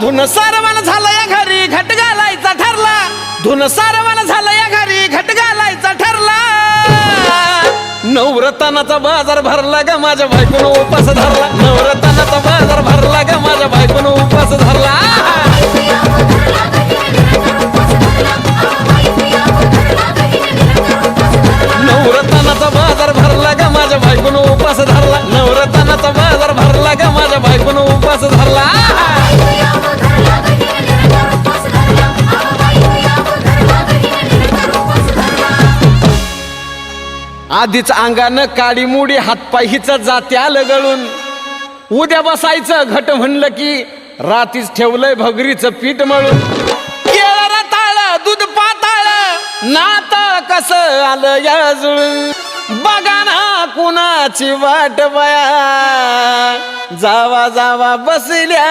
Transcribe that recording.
धुन सारवान झालं या घरी घट घालायचा ठरला धुन सारवान झालं या घरी घट घालायचा ठरला नवरत्नाचा बाजार भरला ग माझ्या बायकोनं उपास धरला नवरत्नाचा बाजार भरला ग माझ्या बायकोनं उपास धरला नवरत्नाचा बाजार भरला ग माझ्या बायकोनं उपास धरला नवरत्नाचा बाजार भरला ग माझ्या बायकोनं उपास धरला आधीच अंगानं काडी मुडी हातपाय हिचं जात्या लगळून उद्या बसायचं घट म्हणलं की रातीच ठेवलंय भगरीचं पीठ मळून केळं रताळ दूध पाताळ नात कसं आलं या जुळून बघा ना कुणाची वाट बया जावा जावा बसल्या